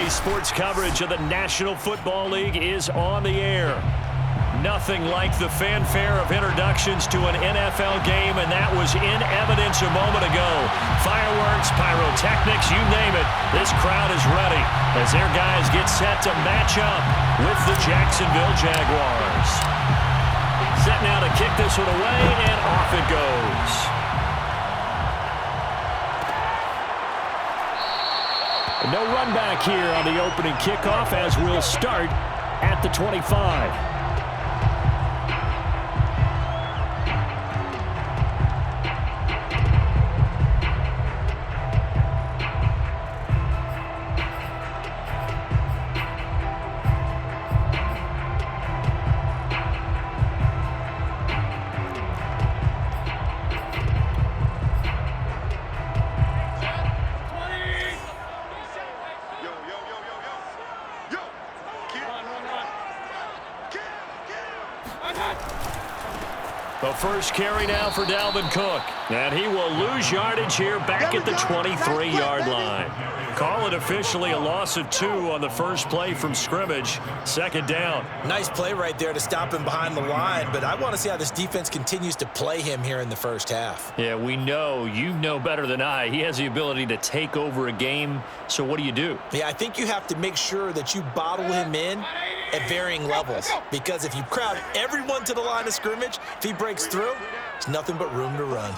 Today's sports coverage of the National Football League is on the air. Nothing like the fanfare of introductions to an NFL game, and that was in evidence a moment ago. Fireworks, pyrotechnics, you name it. This crowd is ready as their guys get set to match up with the Jacksonville Jaguars. Set now to kick this one away, and off it goes. No run back here on the opening kickoff as we'll start at the 25. The first carry now for Dalvin Cook. And he will lose yardage here back at the 23-yard line. Call it officially a loss of 2 on the first play from scrimmage. Second down. Nice play right there to stop him behind the line, but I want to see how this defense continues to play him here in the first half. Yeah, we know. You know better than I. He has the ability to take over a game. So what do? Yeah, I think you have to make sure that you bottle him in at varying levels, because if you crowd everyone to the line of scrimmage, if he breaks through, there's nothing but room to run.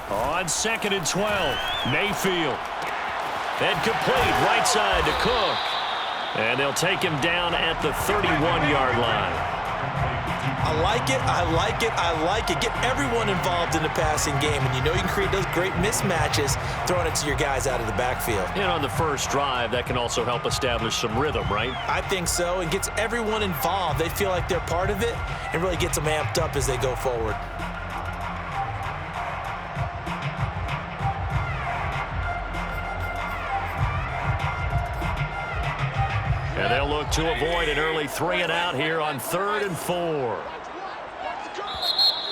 On 2nd and 12, Mayfield. And complete right side to Cook. And they'll take him down at the 31-yard line. I like it, I like it, I like it. Get everyone involved in the passing game, and you know you can create those great mismatches throwing it to your guys out of the backfield. And on the first drive, that can also help establish some rhythm, right? I think so. It gets everyone involved. They feel like they're part of it and really gets them amped up as they go forward. And they'll look to avoid an early 3-and-out here on 3rd and 4.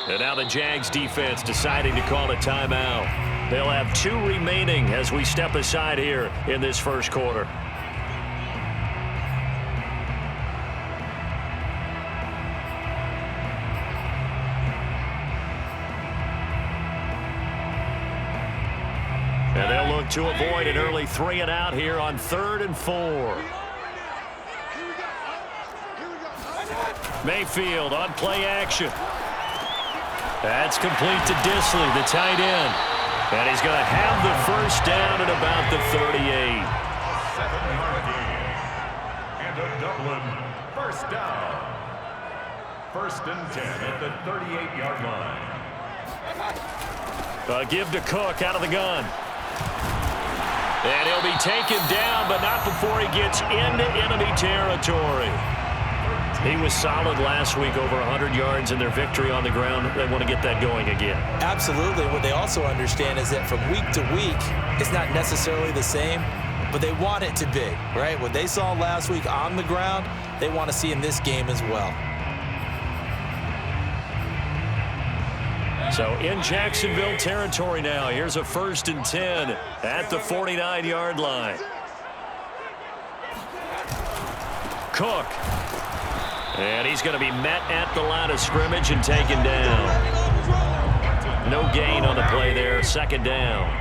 And now the Jags defense deciding to call a timeout. They'll have 2 remaining as we step aside here in this first quarter. And they'll look to avoid an early 3-and-out here on 3rd and 4. Mayfield on play action. That's complete to Disley, the tight end. And he's going to have the first down at about the 38. 7-yard gain. And a Dublin first down. 1st and 10 at the 38-yard line. Give to Cook out of the gun. And he'll be taken down, but not before he gets into enemy territory. He was solid last week, over 100 yards in their victory on the ground. They want to get that going again. Absolutely. What they also understand is that from week to week, it's not necessarily the same, but they want it to be, right? What they saw last week on the ground, they want to see in this game as well. So in Jacksonville territory now, here's a 1st and 10 at the 49-yard line. Cook. And he's going to be met at the line of scrimmage and taken down. No gain on the play there. 2nd down.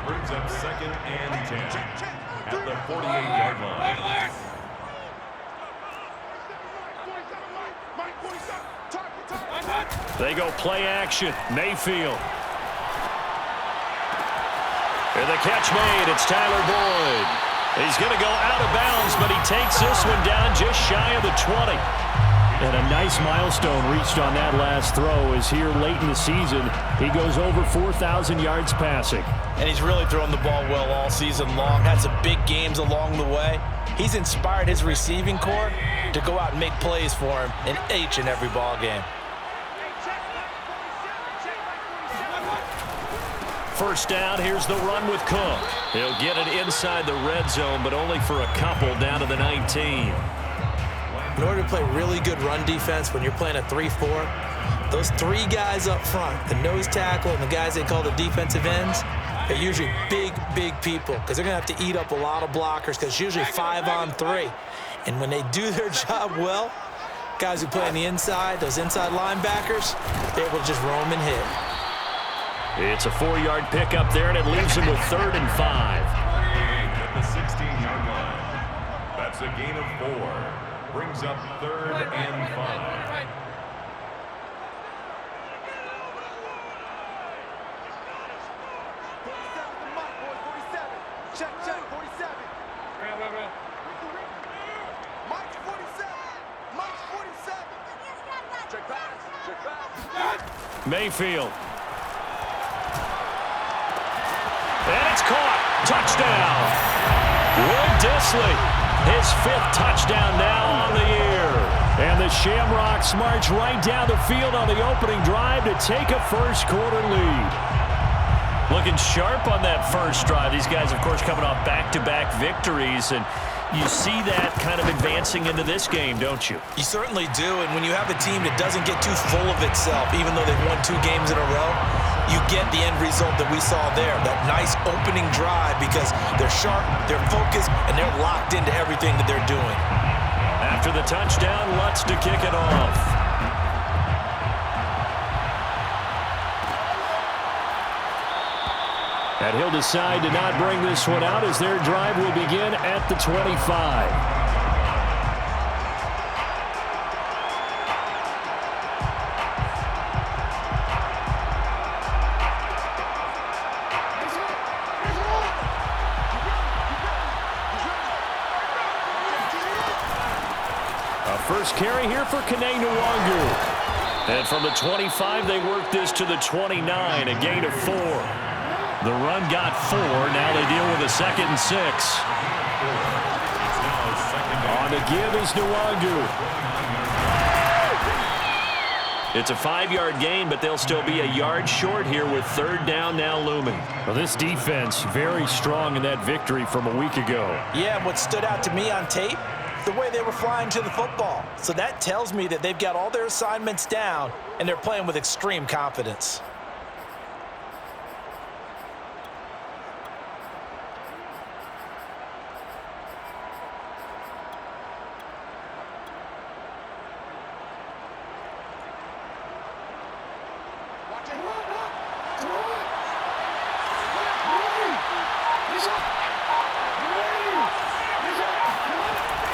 Brings up 2nd and 10 at the 48-yard line. They go play action. Mayfield. And the catch made. It's Tyler Boyd. He's going to go out of bounds, but he takes this one down just shy of the 20. And a nice milestone reached on that last throw as here late in the season, he goes over 4,000 yards passing. And he's really thrown the ball well all season long. Had some big games along the way. He's inspired his receiving corps to go out and make plays for him in each and every ball game. First down, here's the run with Cook. He'll get it inside the red zone, but only for a couple down to the 19. In order to play really good run defense when you're playing a 3-4, those three guys up front, the nose tackle and the guys they call the defensive ends, they're usually big, big people because they're going to have to eat up a lot of blockers because it's usually 5-on-3. And when they do their job well, guys who play on the inside, those inside linebackers, they're able to just roam and hit. It's a 4-yard pickup there, and it leaves him with 3rd and 5. At the 16-yard line. That's a gain of 4. Brings up 3rd and 5. Mayfield. And it's caught. Touchdown. Will Dissly, his 5th touchdown now on the year. And the Shamrocks march right down the field on the opening drive to take a first-quarter lead. Looking sharp on that first drive. These guys, of course, coming off back-to-back victories, and you see that kind of advancing into this game, don't you? You certainly do, and when you have a team that doesn't get too full of itself, even though they've won 2 games in a row, you get the end result that we saw there, that nice opening drive because they're sharp, they're focused, and they're locked into everything that they're doing. After the touchdown, Lutz to kick it off. And he'll decide to not bring this one out as their drive will begin at the 25. First carry here for Kene Nwangu. And from the 25, they work this to the 29, a gain of 4. The run got 4. Now they deal with a 2nd and 6. On the give is Nwangu. It's a 5-yard gain, but they'll still be a yard short here with 3rd down now looming. Well, this defense very strong in that victory from a week ago. Yeah, and what stood out to me on tape, the way they were flying to the football. So that tells me that they've got all their assignments down, and they're playing with extreme confidence.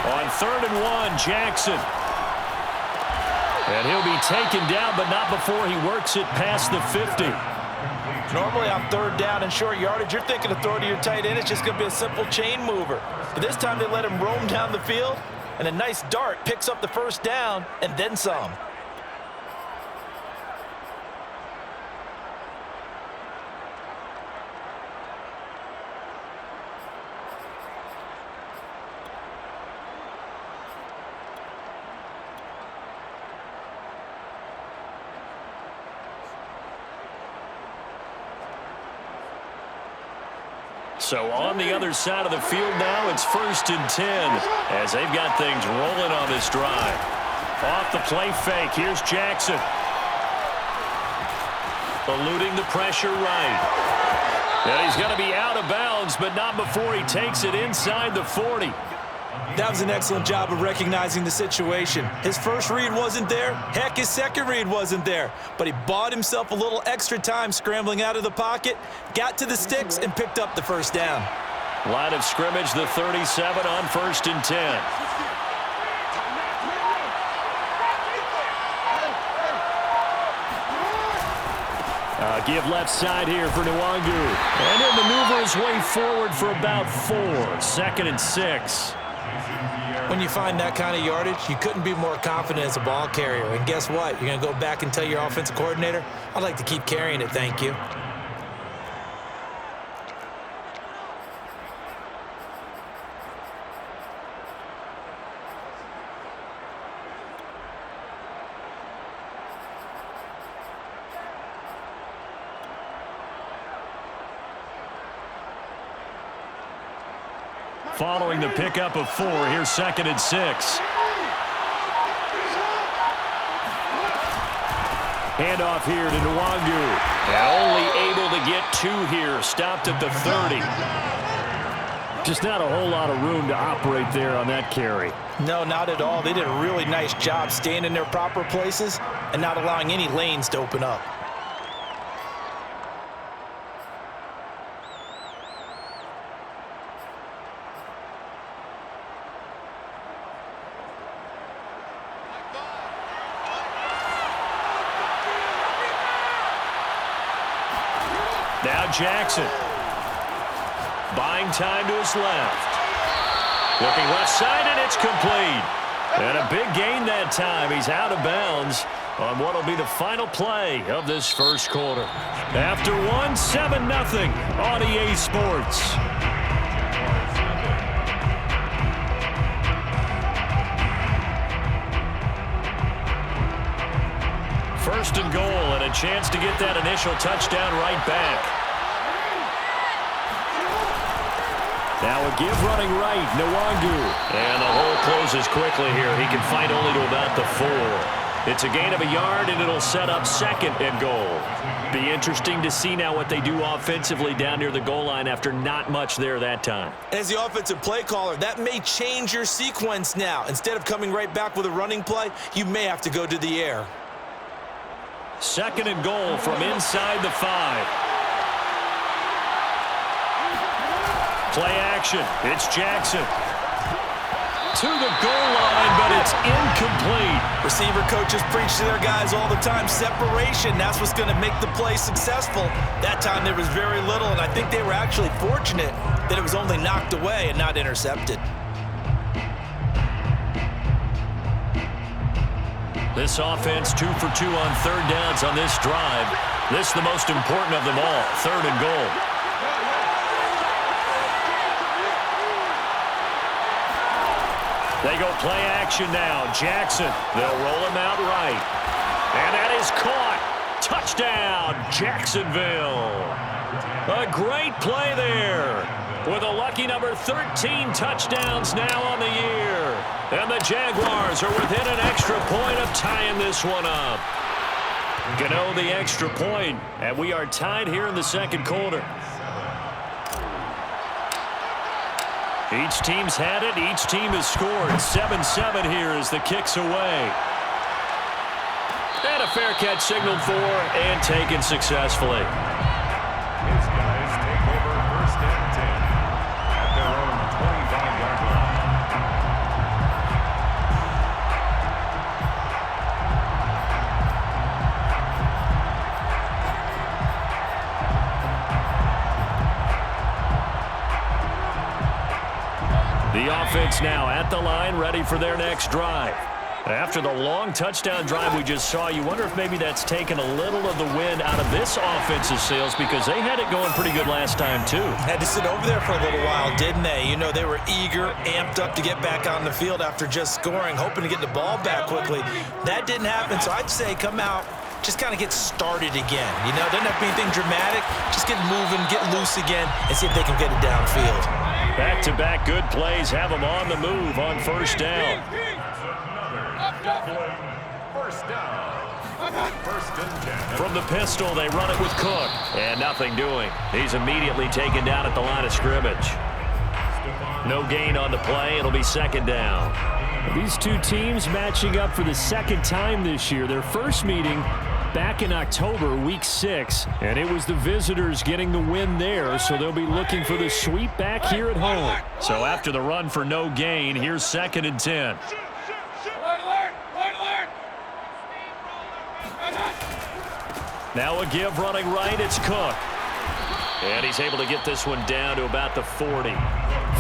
On 3rd and 1, Jackson. And he'll be taken down, but not before he works it past the 50. Normally on 3rd down and short yardage, you're thinking of throwing to your tight end. It's just going to be a simple chain mover. But this time they let him roam down the field, and a nice dart picks up the 1st down and then some. So on the other side of the field now, it's 1st and 10 as they've got things rolling on this drive. Off the play fake, here's Jackson. Eluding the pressure right. And he's going to be out of bounds, but not before he takes it inside the 40. That was an excellent job of recognizing the situation. His first read wasn't there. Heck, his second read wasn't there. But he bought himself a little extra time scrambling out of the pocket, got to the sticks, and picked up the 1st down. Line of scrimmage, the 37 on 1st and 10. Give left side here for Nwangu. And he'll maneuver his way forward for about 4. 2nd and 6. When you find that kind of yardage, you couldn't be more confident as a ball carrier. And guess what? You're going to go back and tell your offensive coordinator, I'd like to keep carrying it, thank you. Following the pickup of 4, here's 2nd and 6. Handoff here to Nwangu. Only able to get 2 here. Stopped at the 30. Just not a whole lot of room to operate there on that carry. No, not at all. They did a really nice job staying in their proper places and not allowing any lanes to open up. Now Jackson. Buying time to his left. Looking left side, and it's complete. And a big gain that time. He's out of bounds on what will be the final play of this first quarter. After one, 7-0 on EA Sports. First and goal, and a chance to get that initial touchdown right back. Now a give running right, Nwangu. And the hole closes quickly here. He can fight only to about the 4. It's a gain of a yard, and it'll set up second and goal. Be interesting to see now what they do offensively down near the goal line after not much there that time. As the offensive play caller, that may change your sequence now. Instead of coming right back with a running play, you may have to go to the air. Second and goal from inside the 5. Play action. It's Jackson. To the goal line, but it's incomplete. Receiver coaches preach to their guys all the time. Separation, that's what's going to make the play successful. That time there was very little, and I think they were actually fortunate that it was only knocked away and not intercepted. This offense 2 for 2 on third downs on this drive. This is the most important of them all. Third and goal. They go play action now. Jackson, they'll roll him out right. And that is caught. Touchdown, Jacksonville. A great play there. With a lucky number 13 touchdowns now on the year. And the Jaguars are within an extra point of tying this one up. Gano the extra point, and we are tied here in the second quarter. Each team's had it. Each team has scored. 7-7 here as the kick's away. And a fair catch signaled for and taken successfully. His guys take over first and 10 at their own 25-yard line. The offense now at the line, ready for their next drive. After the long touchdown drive we just saw, you wonder if maybe that's taken a little of the wind out of this offensive sails, because they had it going pretty good last time too. Had to sit over there for a little while, didn't they? You know, they were eager, amped up to get back on the field after just scoring, hoping to get the ball back quickly. That didn't happen, so I'd say come out, just kind of get started again. You know, doesn't have to be anything dramatic. Just get moving, get loose again, and see if they can get it downfield. Back-to-back good plays have them on the move on first down. First down. First and 10. From the pistol, they run it with Cook. And nothing doing. He's immediately taken down at the line of scrimmage. No gain on the play. It'll be second down. These two teams matching up for the second time this year. Their first meeting back in October, week 6, and it was the visitors getting the win there, so they'll be looking for the sweep back here at home. So after the run for no gain, here's second and 10. Now a give running right, it's Cook. And he's able to get this one down to about the 40.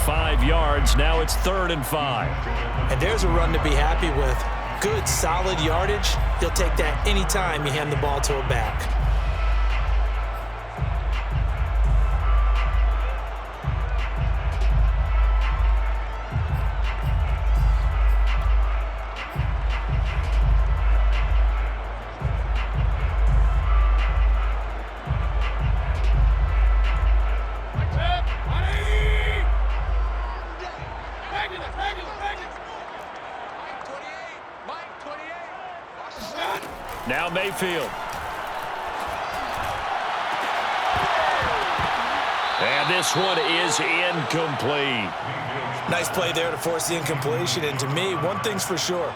5 yards, now it's 3rd and 5. And there's a run to be happy with. Good, solid yardage. He'll take that anytime you hand the ball to a back. Now Mayfield this one is incomplete. Nice play there to force the incompletion. And to me, one thing's for sure.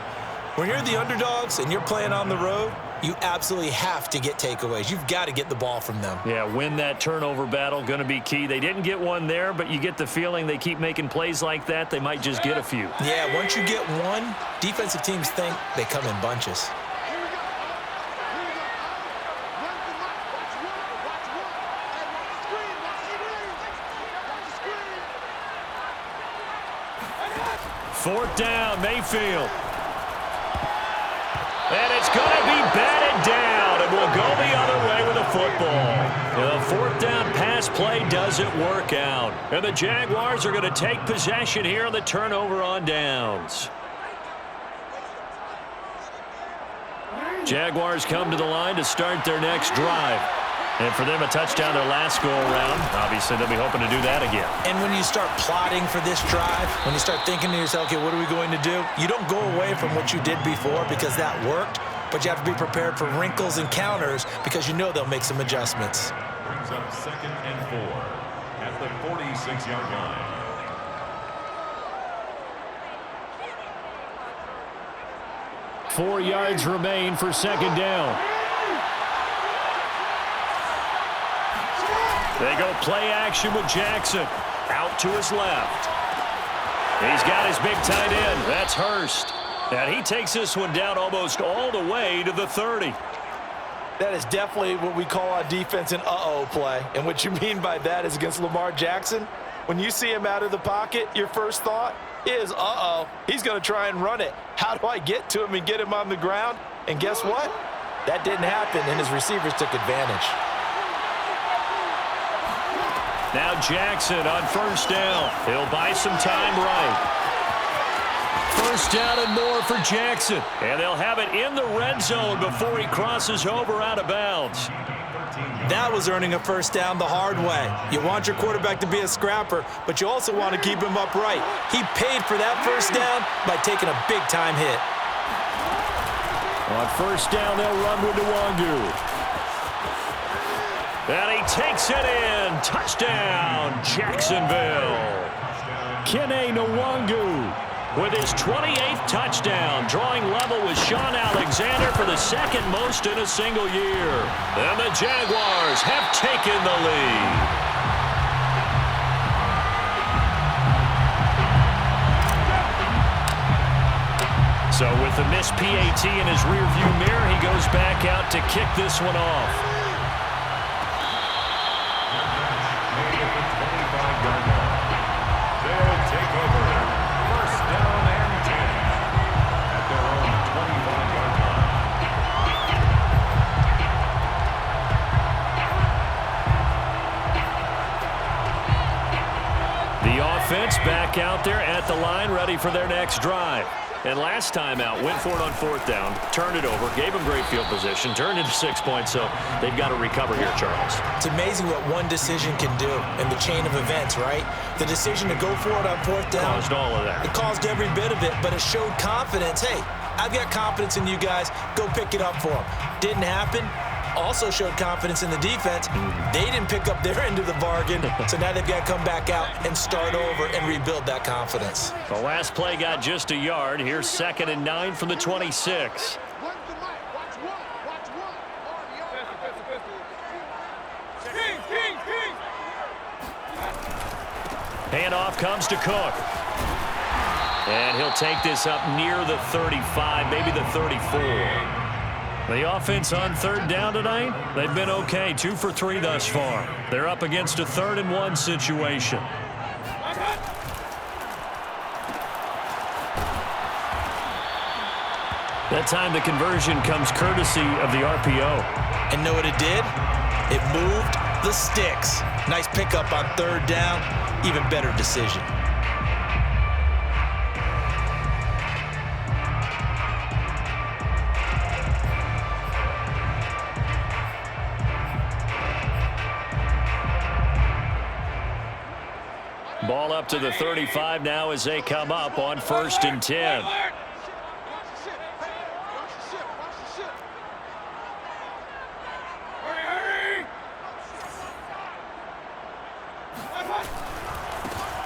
When you're the underdogs and you're playing on the road, you absolutely have to get takeaways. You've got to get the ball from them. Yeah, win that turnover battle, going to be key. They didn't get one there, but you get the feeling they keep making plays like that, they might just get a few. Yeah, once you get one, defensive teams think they come in bunches. Fourth down, Mayfield. And it's going to be batted down, and we'll go the other way with the football. The fourth down pass play doesn't work out. And the Jaguars are going to take possession here on the turnover on downs. Jaguars come to the line to start their next drive. And for them, a touchdown their last go-around. Obviously, they'll be hoping to do that again. And when you start plotting for this drive, when you start thinking to yourself, okay, what are we going to do? You don't go away from what you did before because that worked, but you have to be prepared for wrinkles and counters because you know they'll make some adjustments. Brings up 2nd and 4 at the 46-yard line. Four yards remain for second down. They go play action with Jackson. Out to his left. He's got his big tight end. That's Hurst. And he takes this one down almost all the way to the 30. That is definitely what we call a defense an uh-oh play. And what you mean by that is against Lamar Jackson, when you see him out of the pocket, your first thought is, uh-oh, he's going to try and run it. How do I get to him and get him on the ground? And guess what? That didn't happen, and his receivers took advantage. Now Jackson on first down. He'll buy some time right. First down and more for Jackson. And they'll have it in the red zone before he crosses over out of bounds. That was earning a first down the hard way. You want your quarterback to be a scrapper, but you also want to keep him upright. He paid for that first down by taking a big-time hit. On first down, they'll run with Nwangu. And he takes it in. Touchdown, Jacksonville. Kene Nwangu with his 28th touchdown, drawing level with Sean Alexander for the second most in a single year. And the Jaguars have taken the lead. So with the missed PAT in his rearview mirror, he goes back out to kick this one off. Offense back out there at the line, ready for their next drive. And last time out, went for it on fourth down, turned it over, gave them great field position, turned into 6 points, so they've got to recover here, Charles. It's amazing what one decision can do in the chain of events, right? The decision to go for it on fourth down. Caused all of that. It caused every bit of it, but it showed confidence. Hey, I've got confidence in you guys. Go pick it up for them. Didn't happen. Also showed confidence in the defense. They didn't pick up their end of the bargain, so now they've got to come back out and start over and rebuild that confidence. The last play got just a yard. Here's 2nd and 9 from the 26. Handoff comes to Cook. And he'll take this up near the 35, maybe the 34. The offense on third down tonight, they've been okay. 2 for 3 thus far. They're up against a 3rd and 1 situation. That time the conversion comes courtesy of the RPO. And know what it did? It moved the sticks. Nice pickup on third down. Even better decision. Ball up to the 35 now as they come up on 1st and 10.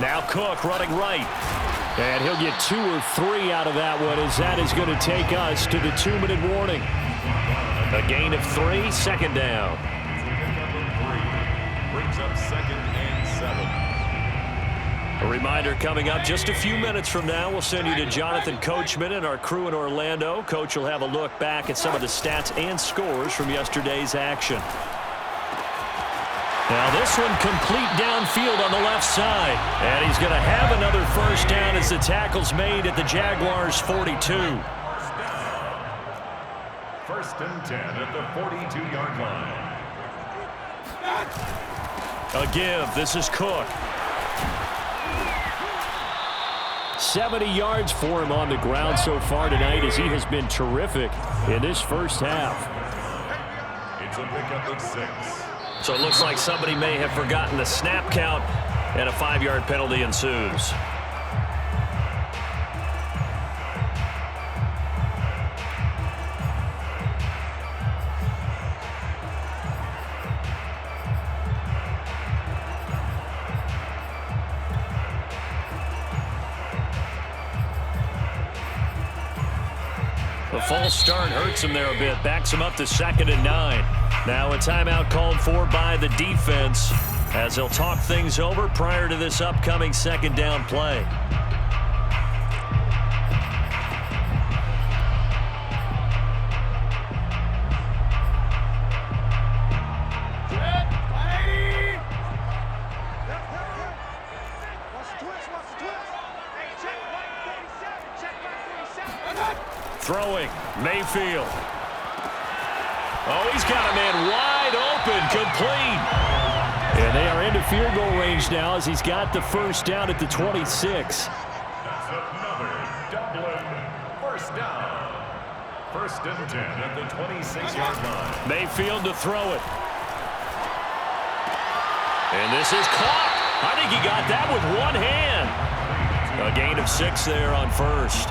Now Cook running right. And he'll get 2 or 3 out of that one, as that is going to take us to the 2-minute warning. A gain of 3, second down. Brings up 2nd and 7. A reminder coming up just a few minutes from now. We'll send you to Jonathan Coachman and our crew in Orlando. Coach will have a look back at some of the stats and scores from yesterday's action. Now this one complete downfield on the left side. And he's going to have another first down as the tackle's made at the Jaguars' 42. 1st and 10 at the 42-yard line. A give. This is Cook. 70 yards for him on the ground so far tonight, as he has been terrific in this first half. It's a pickup of 6. So it looks like somebody may have forgotten the snap count, and a 5-yard penalty ensues. The false start hurts him there a bit, backs him up to 2nd and 9. Now a timeout called for by the defense, as they'll talk things over prior to this upcoming 2nd down play. Throwing, Mayfield. Oh, he's got a man wide open, complete. And they are into field goal range now, as he's got the first down at the 26. That's another Dublin first down. 1st and 10 at the 26-yard line. Mayfield to throw it. And this is caught. I think he got that with one hand. A gain of 6 there on first.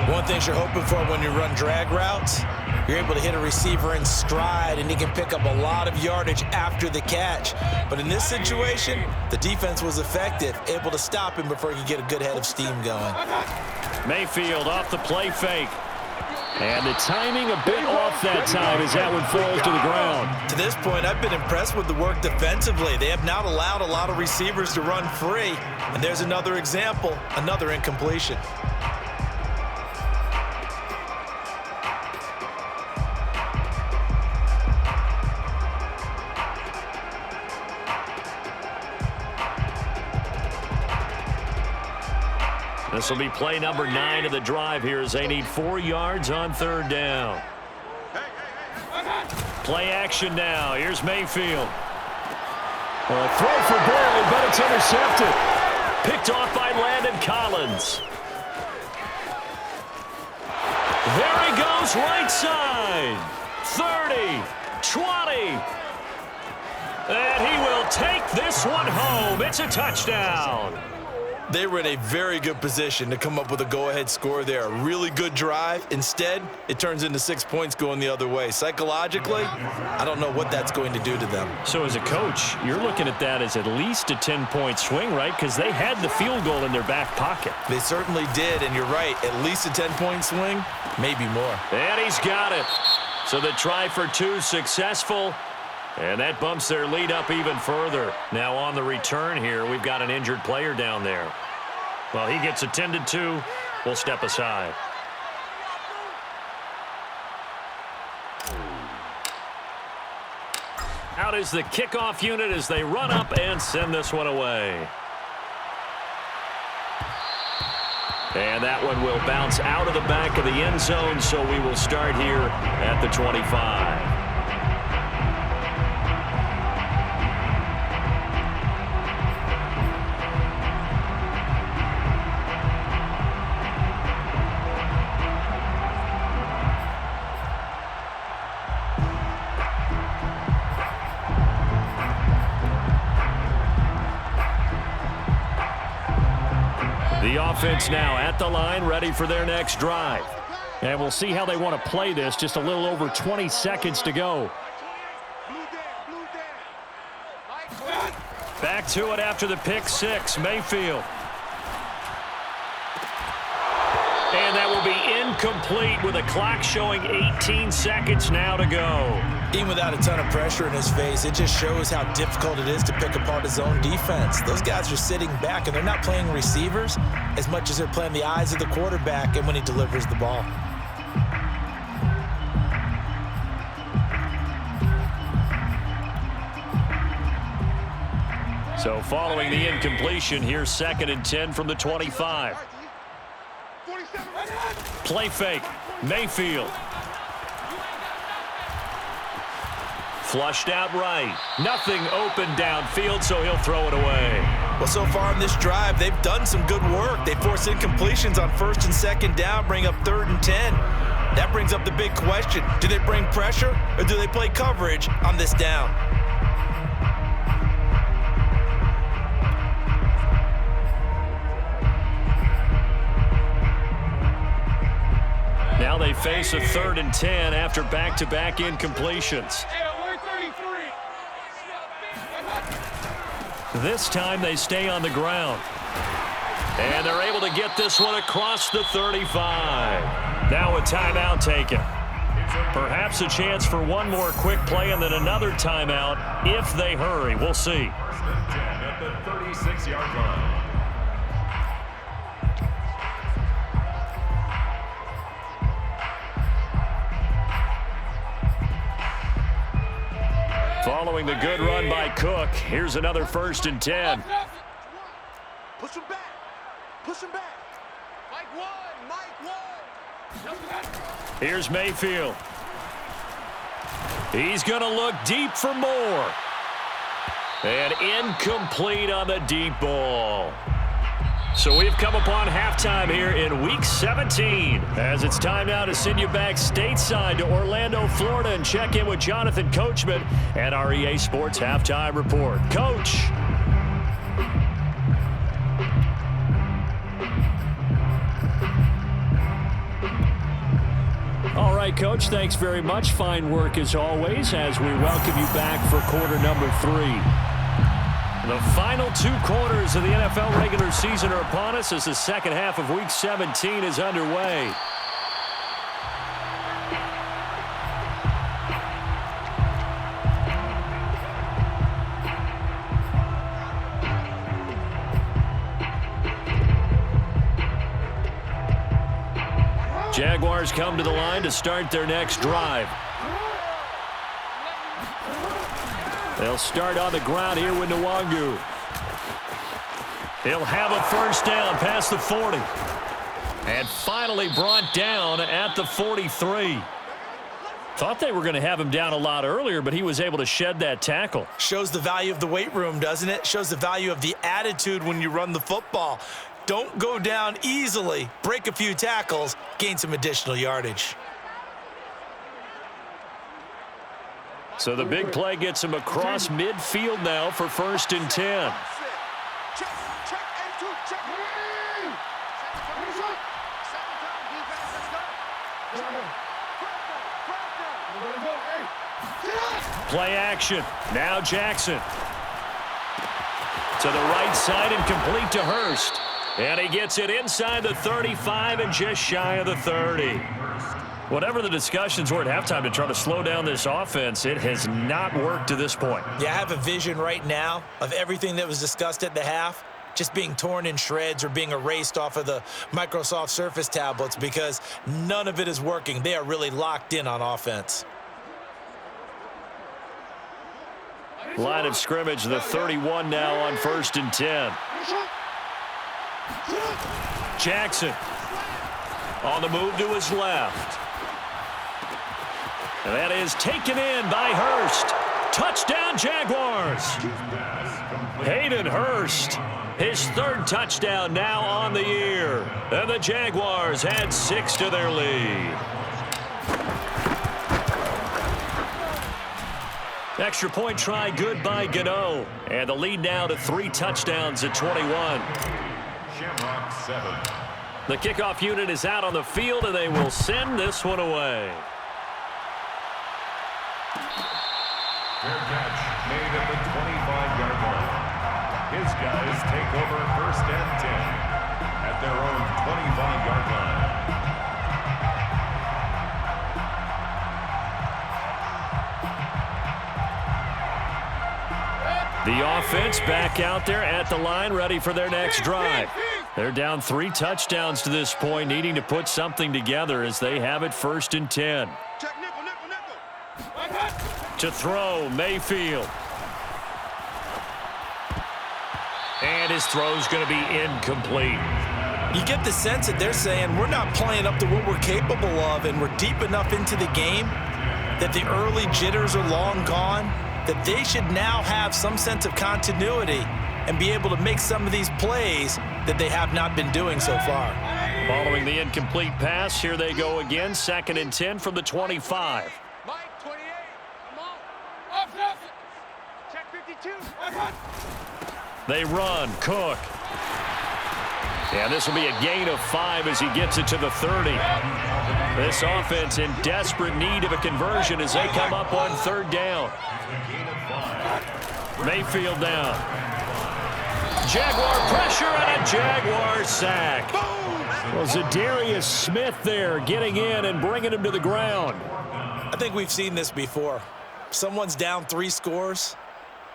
One thing you're hoping for when you run drag routes, you're able to hit a receiver in stride, and he can pick up a lot of yardage after the catch. But in this situation, the defense was effective, able to stop him before he could get a good head of steam going. Mayfield off the play fake. And the timing a bit off that time as that one falls to the ground. To this point, I've been impressed with the work defensively. They have not allowed a lot of receivers to run free. And there's another example, another incompletion. This will be play number 9 of the drive here, as they need 4 yards on 3rd down. Play action now. Here's Mayfield. Throw for goal, but it's intercepted. Picked off by Landon Collins. There he goes, right side. 30, 20. And he will take this one home. It's a touchdown. They were in a very good position to come up with a go-ahead score there. A really good drive. Instead, it turns into 6 points going the other way. Psychologically, I don't know what that's going to do to them. So as a coach, you're looking at that as at least a 10-point swing, right? Because they had the field goal in their back pocket. They certainly did, and you're right. At least a 10-point swing, maybe more. And he's got it. So the try for 2 successful. And that bumps their lead up even further. Now on the return here, we've got an injured player down there. Well, he gets attended to. We'll step aside. Out is the kickoff unit as they run up and send this one away. And that one will bounce out of the back of the end zone, so we will start here at the 25. The offense now at the line, ready for their next drive. And we'll see how they want to play this. Just a little over 20 seconds to go. Back to it after the pick six, Mayfield. And that will be incomplete with the clock showing 18 seconds now to go. Even without a ton of pressure in his face, it just shows how difficult it is to pick apart his own defense. Those guys are sitting back, and they're not playing receivers as much as they're playing the eyes of the quarterback and when he delivers the ball. So following the incompletion, here's 2nd and 10 from the 25. Play fake, Mayfield. Flushed out right. Nothing open downfield, so he'll throw it away. Well, so far in this drive, they've done some good work. They force incompletions on 1st and 2nd down, bring up 3rd and 10. That brings up the big question. Do they bring pressure, or do they play coverage on this down? Now they face a 3rd and 10 after back-to-back incompletions. This time they stay on the ground. And they're able to get this one across the 35. Now a timeout taken. Perhaps a chance for one more quick play and then another timeout if they hurry. We'll see. 1st and 10 at the 36-yard line. Following the good run by Cook, here's another 1st and 10. Push him back. Push him back. Mike one. Here's Mayfield. He's going to look deep for more. And incomplete on the deep ball. So we've come upon halftime here in Week 17. As it's time now to send you back stateside to Orlando, Florida, and check in with Jonathan Coachman and our EA Sports Halftime Report. Coach. All right, Coach, thanks very much. Fine work as always as we welcome you back for quarter number 3. The final 2 quarters of the NFL regular season are upon us as the second half of Week 17 is underway. Jaguars come to the line to start their next drive. They'll start on the ground here with Nwangu. He'll have a 1st down past the 40. And finally brought down at the 43. Thought they were going to have him down a lot earlier, but he was able to shed that tackle. Shows the value of the weight room, doesn't it? Shows the value of the attitude when you run the football. Don't go down easily. Break a few tackles. Gain some additional yardage. So the big play gets him across midfield now for 1st and 10. Play action. Now Jackson. To the right side and complete to Hurst. And he gets it inside the 35 and just shy of the 30. Whatever the discussions were at halftime to try to slow down this offense, it has not worked to this point. Yeah, I have a vision right now of everything that was discussed at the half just being torn in shreds or being erased off of the Microsoft Surface tablets because none of it is working. They are really locked in on offense. Line of scrimmage, the 31 now on 1st and 10. Jackson on the move to his left. And that is taken in by Hurst. Touchdown, Jaguars. Hayden Hurst, his 3rd touchdown now on the year. And the Jaguars add 6 to their lead. Extra point try good by Gano. And the lead now to 3 touchdowns at 21. Shamrock 7. The kickoff unit is out on the field, and they will send this one away. Fair catch made at the 25-yard line. His guys take over 1st and 10 at their own 25-yard line. The offense back out there at the line, ready for their next drive. They're down 3 touchdowns to this point, needing to put something together as they have it 1st and 10. Check nickel, nickel, nickel. To throw, Mayfield. And his throw's going to be incomplete. You get the sense that they're saying we're not playing up to what we're capable of, and we're deep enough into the game that the early jitters are long gone, that they should now have some sense of continuity and be able to make some of these plays that they have not been doing so far. Following the incomplete pass, here they go again, 2nd and 10 from the 25. Mike, 28. Come on. Up. Check 52. They run, Cook. And this will be a gain of 5 as he gets it to the 30. This offense in desperate need of a conversion as they come up on 3rd down. Mayfield down. Jaguar pressure and a Jaguar sack. Well, Zadarius Smith there getting in and bringing him to the ground. I think we've seen this before. Someone's down 3 scores.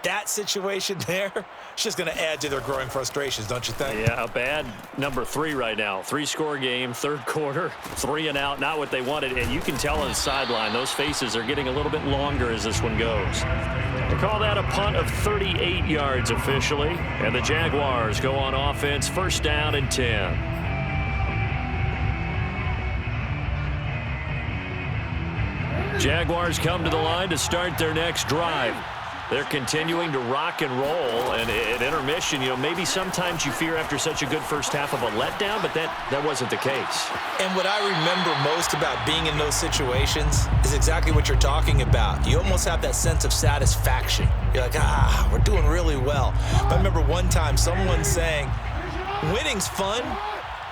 That situation there, it's just going to add to their growing frustrations, don't you think? Yeah, a bad number 3 right now. 3-score game, 3rd quarter, 3 and out, not what they wanted. And you can tell on the sideline, those faces are getting a little bit longer as this one goes. They call that a punt of 38 yards officially. And the Jaguars go on offense, 1st down and 10. Jaguars come to the line to start their next drive. They're continuing to rock and roll, and at intermission, maybe sometimes you fear after such a good first half of a letdown, but that wasn't the case. And what I remember most about being in those situations is exactly what you're talking about. You almost have that sense of satisfaction. You're like, we're doing really well. But I remember one time someone saying, winning's fun,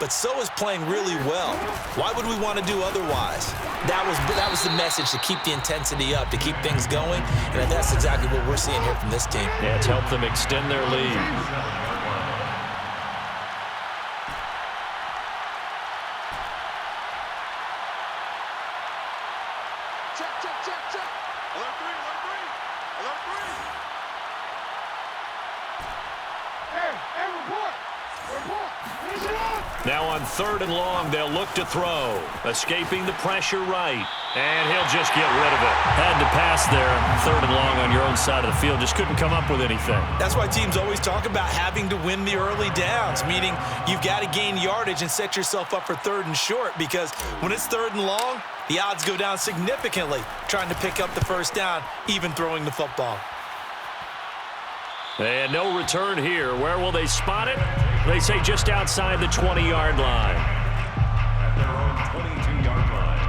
but so is playing really well. Why would we want to do otherwise? That was the message, to keep the intensity up, to keep things going, and that's exactly what we're seeing here from this team. Yeah, it's helped them extend their lead. Check. Alert 3. Hey, report. Now on 3rd and long, they'll look to throw. Escaping the pressure right. And he'll just get rid of it. Had to pass there. 3rd and long on your own side of the field. Just couldn't come up with anything. That's why teams always talk about having to win the early downs, meaning you've got to gain yardage and set yourself up for 3rd and short, because when it's 3rd and long, the odds go down significantly trying to pick up the 1st down, even throwing the football. And no return here. Where will they spot it? They say just outside the 20-yard line. At their own 22-yard line.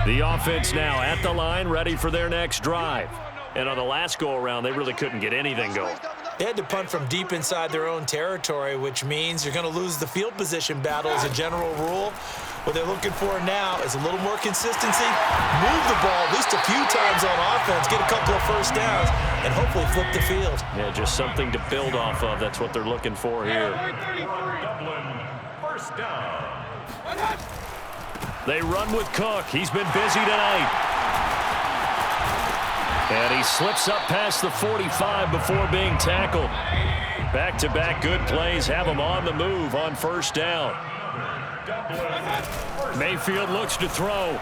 The offense now at the line, ready for their next drive. And on the last go-around, they really couldn't get anything going. They had to punt from deep inside their own territory, which means you're going to lose the field position battle as a general rule. What they're looking for now is a little more consistency, move the ball at least a few times on offense, get a couple of 1st downs, and hopefully flip the field. Yeah, just something to build off of. That's what they're looking for here. Dublin, 1st down. They run with Cook. He's been busy tonight. And he slips up past the 45 before being tackled. Back-to-back good plays have him on the move on 1st down. Mayfield looks to throw.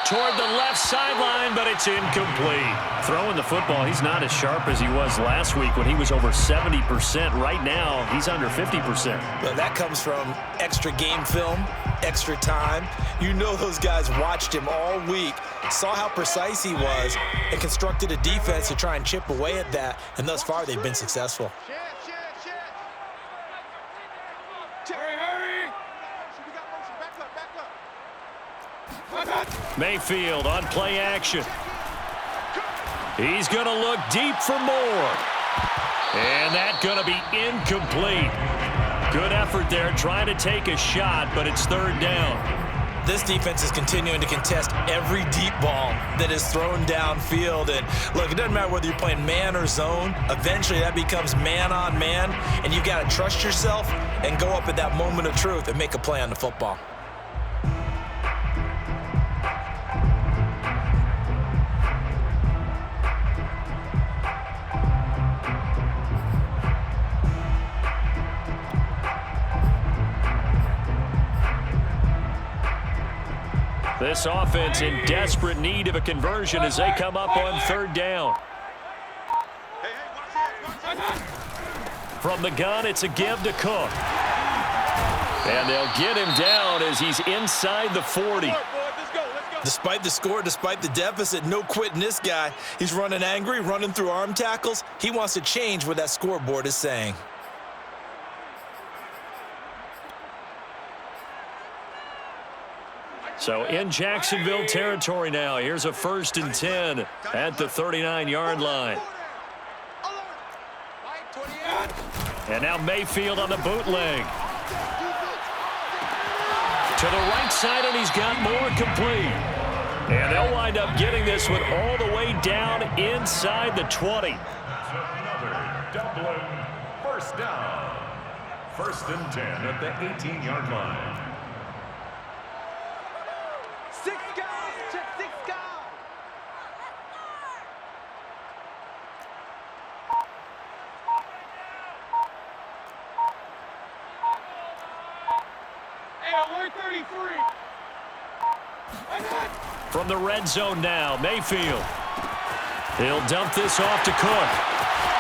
Toward the left sideline, but it's incomplete. Throwing the football, he's not as sharp as he was last week when he was over 70%. Right now, he's under 50%. Well, that comes from extra game film, extra time. You know those guys watched him all week, saw how precise he was, and constructed a defense to try and chip away at that, and thus far they've been successful. Hurry. Back up. Mayfield on play action. He's going to look deep for more. And that's going to be incomplete. Good effort there, trying to take a shot, but it's third down. This defense is continuing to contest every deep ball that is thrown downfield. And look, it doesn't matter whether you're playing man or zone. Eventually, that becomes man on man, and you've got to trust yourself and go up at that moment of truth and make a play on the football. This offense in desperate need of a conversion as they come up on third down. From the gun, it's a give to Cook. And they'll get him down as he's inside the 40. Despite the score, despite the deficit, no quitting this guy. He's running angry, running through arm tackles. He wants to change what that scoreboard is saying. So in Jacksonville territory now. Here's a 1st and 10 at the 39-yard line. And now Mayfield on the bootleg. To the right side, and he's got more complete. And they'll wind up getting this one all the way down inside the 20. Another Dublin first down. 1st and 10 at the 18-yard line. From the red zone now, Mayfield. He'll dump this off to Cook.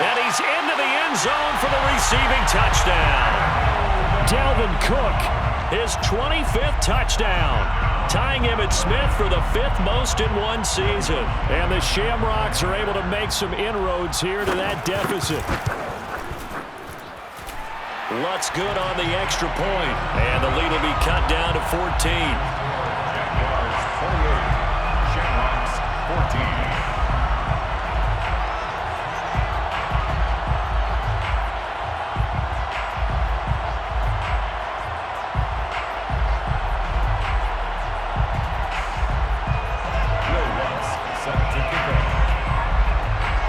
And he's into the end zone for the receiving touchdown. Dalvin Cook, his 25th touchdown, tying him at Smith for the 5th most in one season. And the Shamrocks are able to make some inroads here to that deficit. Lutz good on the extra point, and the lead will be cut down to 14. Shamrocks 14.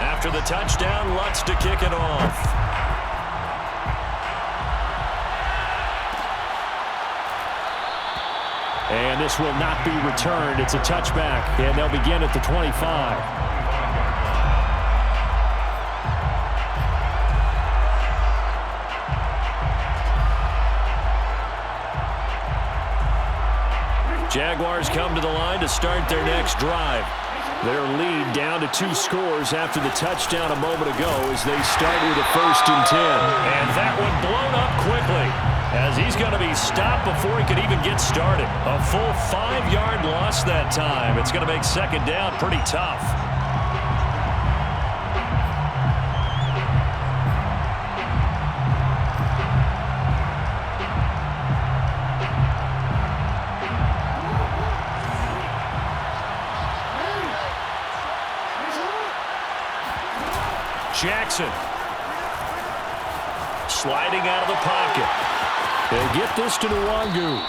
After the touchdown, Lutz to kick it off. And this will not be returned. It's a touchback, and they'll begin at the 25. Jaguars come to the line to start their next drive. Their lead down to 2 scores after the touchdown a moment ago as they start with a 1st and 10. And that one blown up quickly as he's going to be stopped before he could even get started. A full 5-yard loss that time. It's going to make 2nd down pretty tough. Jackson sliding out of the pocket. They'll get this to Nwangu.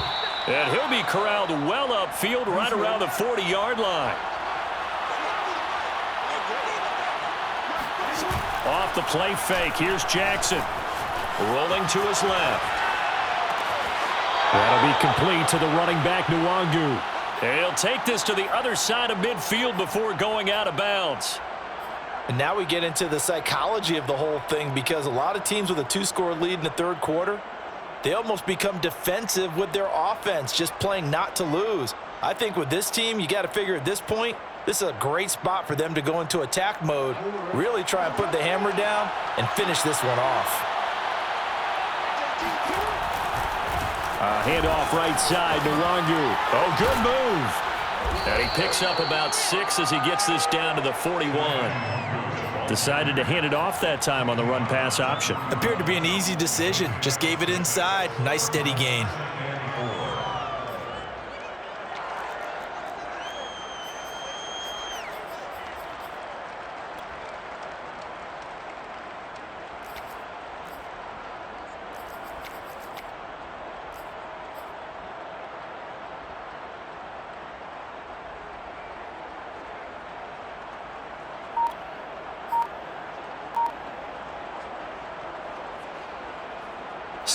And he'll be corralled well upfield right around the 40-yard line. Off the play fake. Here's Jackson. Rolling to his left. That'll be complete to the running back, Nwangu. And he'll take this to the other side of midfield before going out of bounds. And now we get into the psychology of the whole thing, because a lot of teams with a 2-score lead in the 3rd quarter, they almost become defensive with their offense, just playing not to lose. I think with this team, you got to figure at this point, this is a great spot for them to go into attack mode, really try and put the hammer down and finish this one off. Handoff right side to Nwangu. Oh, good move. And he picks up about 6 as he gets this down to the 41. Decided to hand it off that time on the run-pass option. Appeared to be an easy decision. Just gave it inside. Nice steady gain.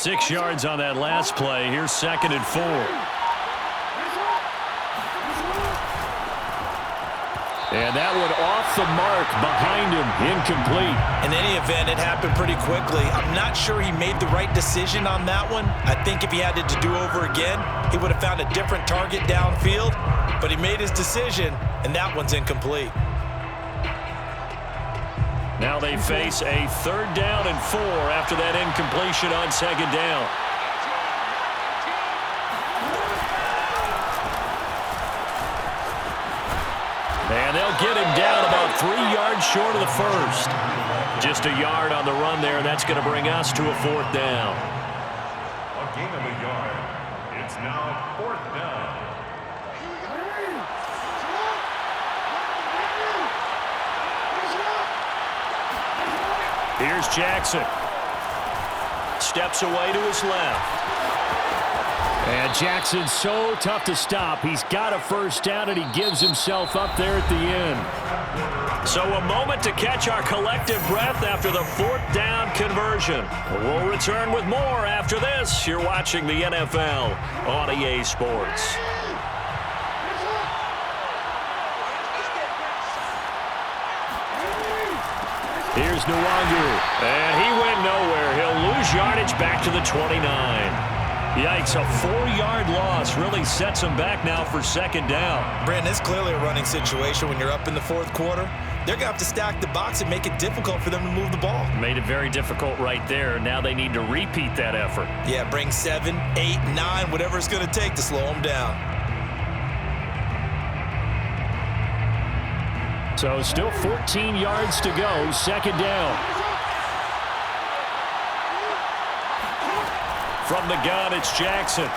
6 yards on that last play. Here's 2nd and 4. And that one off the mark behind him, incomplete. In any event, it happened pretty quickly. I'm not sure he made the right decision on that one. I think if he had it to do over again, he would have found a different target downfield. But he made his decision, and that one's incomplete. Now they face a 3rd down and 4 after that incompletion on 2nd down. And they'll get him down about 3 yards short of the first. Just a yard on the run there, and that's going to bring us to a 4th down. A gain of a yard. It's now 4th down. Here's Jackson. Steps away to his left. And Jackson's so tough to stop. He's got a 1st down, and he gives himself up there at the end. So a moment to catch our collective breath after the 4th down conversion. We'll return with more after this. You're watching the NFL on EA Sports. Here's Nwangu, and he went nowhere. He'll lose yardage back to the 29. Yikes, a 4-yard loss really sets him back now for 2nd down. Brandon, it's clearly a running situation when you're up in the 4th quarter. They're going to have to stack the box and make it difficult for them to move the ball. Made it very difficult right there. Now they need to repeat that effort. Yeah, bring 7, 8, 9, whatever it's going to take to slow them down. So still 14 yards to go, 2nd down. From the gun, it's Jackson.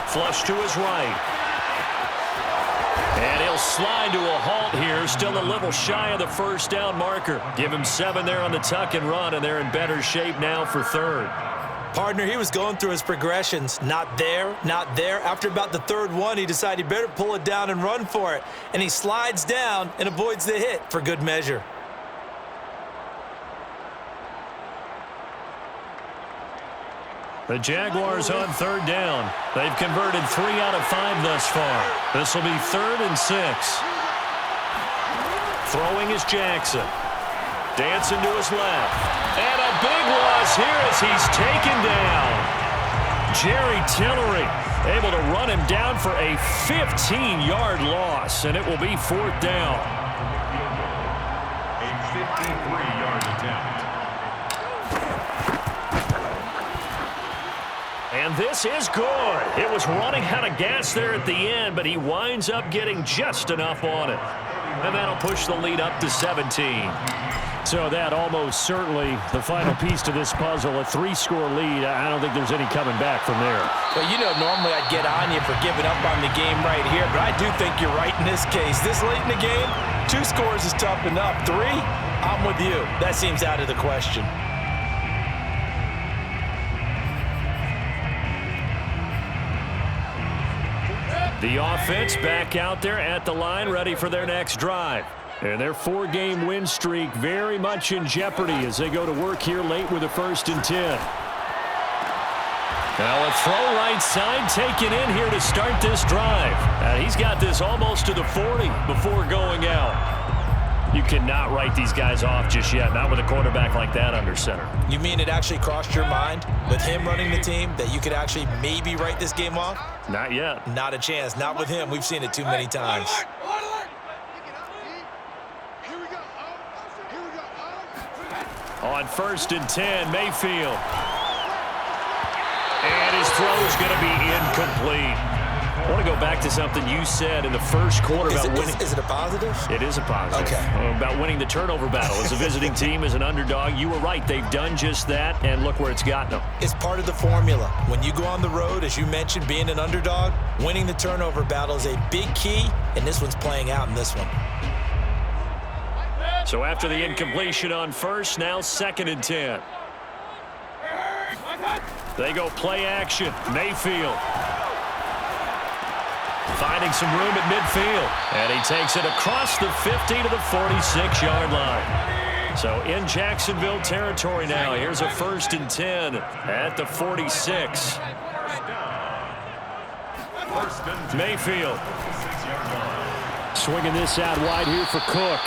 Flush to his right. And he'll slide to a halt here. Still a little shy of the 1st down marker. Give him 7 there on the tuck and run, and they're in better shape now for 3rd. Partner, he was going through his progressions. Not there, not there. After about the 3rd one, he decided he better pull it down and run for it. And he slides down and avoids the hit for good measure. The Jaguars on 3rd down. They've converted 3 out of 5 thus far. This will be 3rd and 6. Throwing is Jackson. Dancing to his left. And a big loss here as he's taken down. Jerry Tillery able to run him down for a 15-yard loss, and it will be 4th down. A 53-yard attempt. And this is good. It was running out of gas there at the end, but he winds up getting just enough on it. And that'll push the lead up to 17. So that almost certainly the final piece to this puzzle, a 3-score lead. I don't think there's any coming back from there. Well, you know, normally I'd get on you for giving up on the game right here, but I do think you're right in this case. This late in the game, 2 scores is tough enough. 3, I'm with you. That seems out of the question. The offense back out there at the line, ready for their next drive. And their 4-game win streak very much in jeopardy as they go to work here late with a 1st and 10. Now a throw right side taken in here to start this drive. He's got this almost to the 40 before going out. You cannot write these guys off just yet, not with a quarterback like that under center. You mean it actually crossed your mind with him running the team that you could actually maybe write this game off? Not yet. Not a chance. Not with him. We've seen it too many times. On 1st and 10, Mayfield. And his throw is going to be incomplete. I want to go back to something you said in the first quarter about winning. Is it a positive? It is a positive. Okay. About winning the turnover battle. As a visiting team, as an underdog, you were right. They've done just that, and look where it's gotten them. It's part of the formula. When you go on the road, as you mentioned, being an underdog, winning the turnover battle is a big key, and this one's playing out in this one. So after the incompletion on 1st, now 2nd and 10. They go play action. Mayfield. Finding some room at midfield. And he takes it across the 50 to the 46-yard line. So in Jacksonville territory now. Here's a 1st and 10 at the 46. Mayfield. Swinging this out wide here for Cook.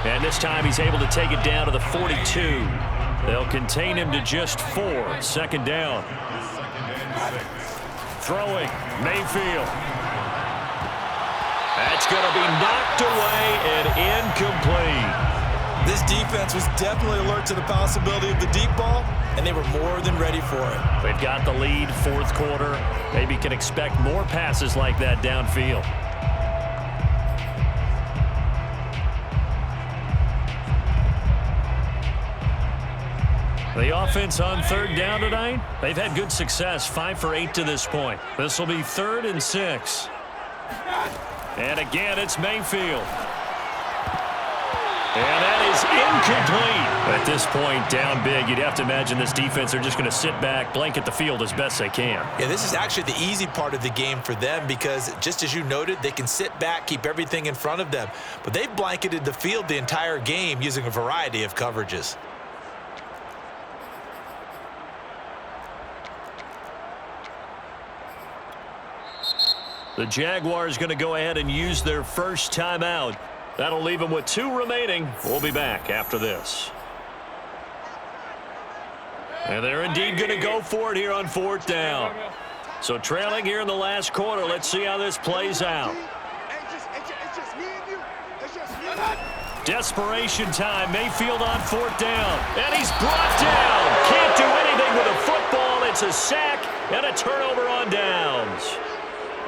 And this time he's able to take it down to the 42. They'll contain him to just 4. 2nd down. Throwing. Mayfield. That's going to be knocked away and incomplete. This defense was definitely alert to the possibility of the deep ball, and they were more than ready for it. They've got the lead, 4th quarter. Maybe can expect more passes like that downfield. The offense on 3rd down tonight, they've had good success, 5 for 8 to this point. This will be 3rd and 6. And again, it's Mayfield. And that is incomplete. At this point, down big, you'd have to imagine this defense, they're just going to sit back, blanket the field as best they can. Yeah, this is actually the easy part of the game for them because, just as you noted, they can sit back, keep everything in front of them. But they've blanketed the field the entire game using a variety of coverages. The Jaguars going to go ahead and use their first timeout. That'll leave them with 2 remaining. We'll be back after this. And they're indeed going to go for it here on 4th down. So trailing here in the last quarter. Let's see how this plays out. Desperation time. Mayfield on 4th down. And he's brought down. Can't do anything with a football. It's a sack and a turnover on downs.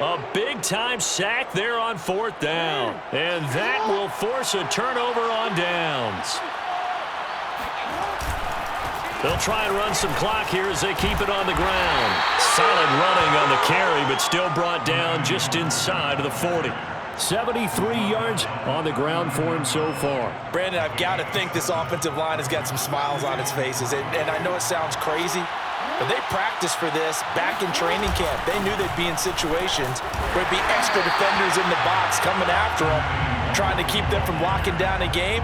A big-time sack there on 4th down. And that will force a turnover on downs. They'll try and run some clock here as they keep it on the ground. Solid running on the carry, but still brought down just inside of the 40. 73 yards on the ground for him so far. Brandon, I've got to think this offensive line has got some smiles on its faces. And I know it sounds crazy, but they practiced for this back in training camp. They knew they'd be in situations where it'd be extra defenders in the box coming after them, trying to keep them from locking down a game.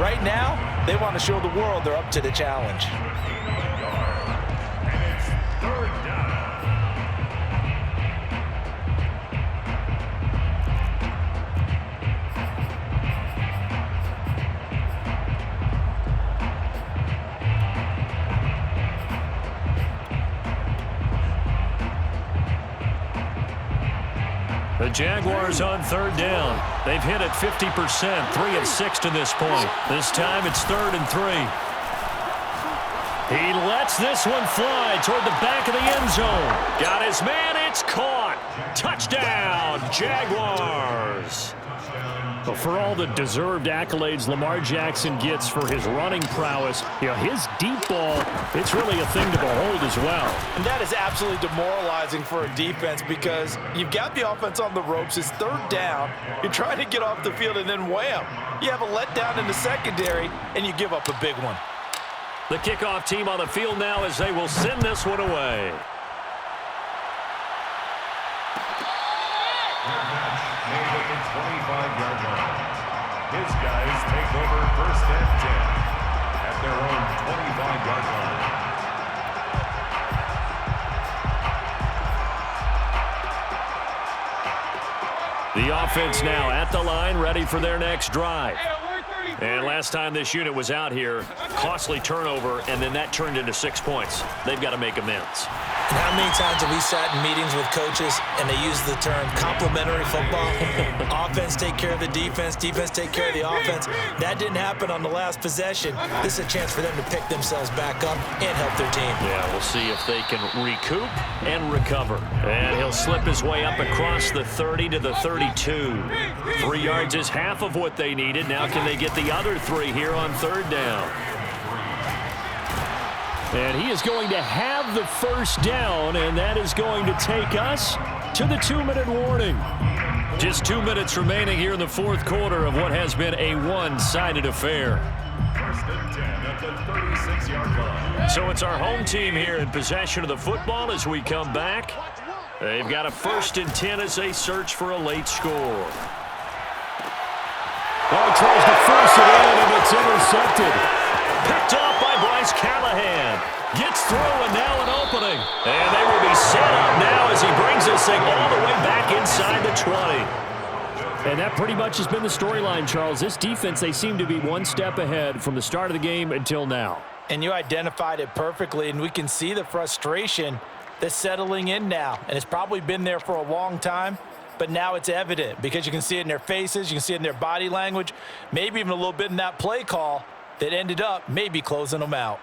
Right now, they want to show the world they're up to the challenge. The Jaguars on 3rd down. They've hit it 50%, 3 of 6 to this point. This time it's 3rd and 3. He lets this one fly toward the back of the end zone. Got his man, it's caught. Touchdown, Jaguars. But for all the deserved accolades Lamar Jackson gets for his running prowess, his deep ball, it's really a thing to behold as well. And that is absolutely demoralizing for a defense because you've got the offense on the ropes. It's 3rd down. You're trying to get off the field, and then wham, you have a letdown in the secondary, and you give up a big one. The kickoff team on the field now as they will send this one away. Made at the 25-yard line. His guys take over 1st and 10 at their own 25-yard line. The offense now at the line, ready for their next drive. And last time this unit was out here, costly turnover, and then that turned into 6 points. They've got to make amends. And how many times have we sat in meetings with coaches and they use the term complementary football? Offense take care of the defense, defense take care of the offense. That didn't happen on the last possession. This is a chance for them to pick themselves back up and help their team. Yeah, we'll see if they can recoup and recover. And he'll slip his way up across the 30 to the 32. 3 yards is half of what they needed. Now can they get the other 3 here on 3rd down? And he is going to have the first down, and that is going to take us to the 2-minute warning. Just 2 minutes remaining here in the 4th quarter of what has been a one-sided affair. 1st and 10 at the 36-yard line. So it's our home team here in possession of the football as we come back. They've got a 1st and 10 as they search for a late score. Well, he tries to force it in, and it's intercepted. Picked off by Bryce Callahan. Gets through and now an opening. And they will be set up now as he brings this thing all the way back inside the 20. And that pretty much has been the storyline, Charles. This defense, they seem to be one step ahead from the start of the game until now. And you identified it perfectly, and we can see the frustration that's settling in now. And it's probably been there for a long time, but now it's evident because you can see it in their faces, you can see it in their body language, maybe even a little bit in that play call that ended up maybe closing them out.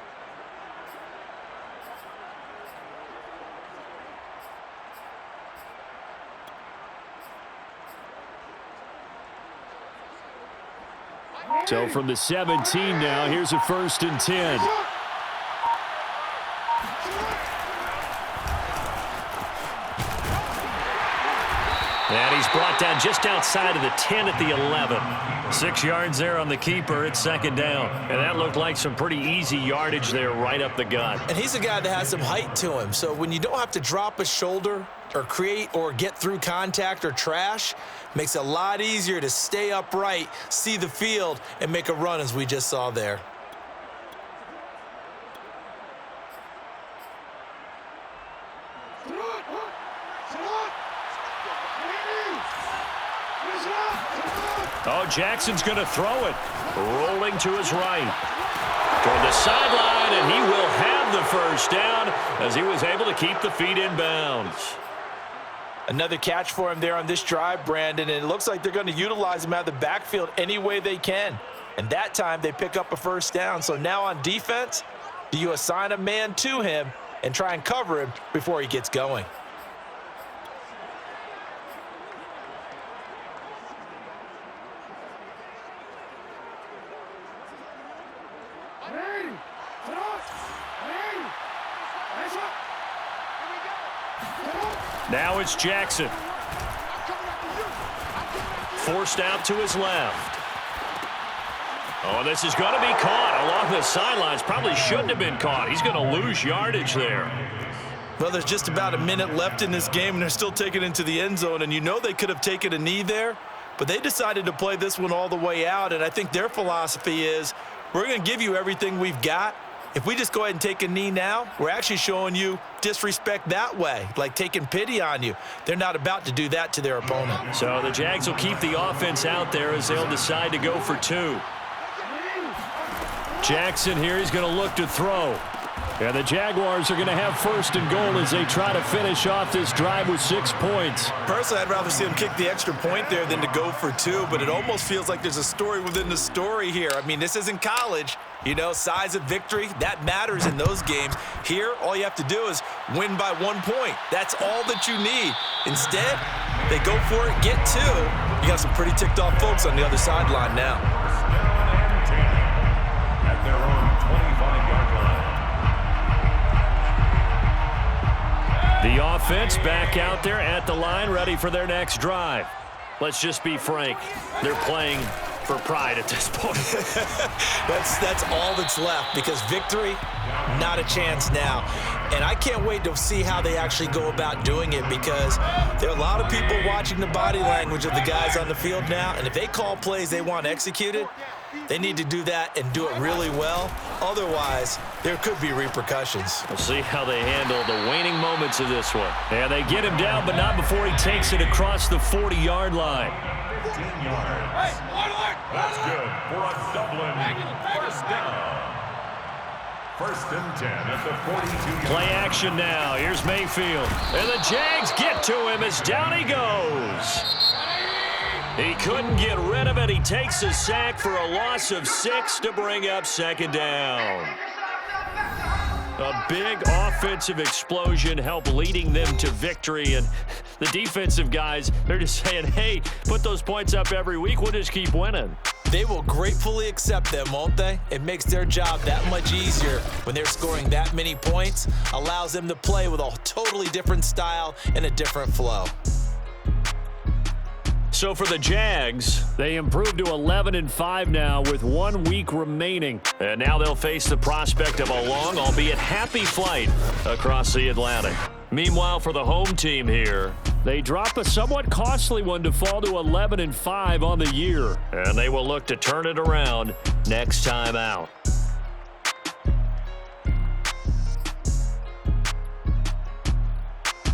So from the 17 now, here's a 1st and 10. And he's brought down just outside of the 10 at the 11. 6 yards there on the keeper. It's 2nd down. And that looked like some pretty easy yardage there right up the gut. And he's a guy that has some height to him. So when you don't have to drop a shoulder or create or get through contact or trash, makes it a lot easier to stay upright, see the field, and make a run as we just saw there. Oh, Jackson's going to throw it. Rolling to his right. Toward the sideline, and he will have the 1st down as he was able to keep the feet in bounds. Another catch for him there on this drive, Brandon, and it looks like they're going to utilize him out of the backfield any way they can. And that time they pick up a 1st down. So now on defense, do you assign a man to him and try and cover him before he gets going? Now it's Jackson. Forced out to his left. Oh, this is going to be caught along the sidelines. Probably shouldn't have been caught. He's going to lose yardage there. Well, there's just about a minute left in this game, and they're still taking it into the end zone. And you know they could have taken a knee there, but they decided to play this one all the way out. And I think their philosophy is, we're going to give you everything we've got. If we just go ahead and take a knee now, we're actually showing you disrespect that way, like taking pity on you. They're not about to do that to their opponent. So the Jags will keep the offense out there as they'll decide to go for 2. Jackson here, he's going to look to throw. And the Jaguars are going to have 1st and goal as they try to finish off this drive with 6 points. Personally, I'd rather see them kick the extra point there than to go for 2, but it almost feels like there's a story within the story here. I mean, this isn't college. You know, size of victory, that matters in those games. Here, all you have to do is win by 1 point. That's all that you need. Instead, they go for it, get 2. You got some pretty ticked off folks on the other sideline now. At their own 25-yard line. The offense back out there at the line, ready for their next drive. Let's just be frank. They're playing for pride at this point. That's all that's left, because victory, not a chance now. And I can't wait to see how they actually go about doing it, because there are a lot of people watching the body language of the guys on the field now, and if they call plays they want executed, they need to do that and do it really well. Otherwise, there could be repercussions. We'll see how they handle the waning moments of this one. And they get him down, but not before he takes it across the 40-yard line. 15 yards. That's good for a Dublin 1st down. 1st and 10 at the 42. Play action now. Here's Mayfield. And the Jags get to him as down he goes. He couldn't get rid of it. He takes a sack for a loss of 6 to bring up 2nd down. A big offensive explosion helped leading them to victory. And the defensive guys, they're just saying, hey, put those points up every week. We'll just keep winning. They will gratefully accept them, won't they? It makes their job that much easier when they're scoring that many points. Allows them to play with a totally different style and a different flow. So for the Jags, they improved to 11-5 now with 1 week remaining. And now they'll face the prospect of a long, albeit happy flight across the Atlantic. Meanwhile, for the home team here, They drop a somewhat costly one to fall to 11-5 on the year. And they will look to turn it around next time out.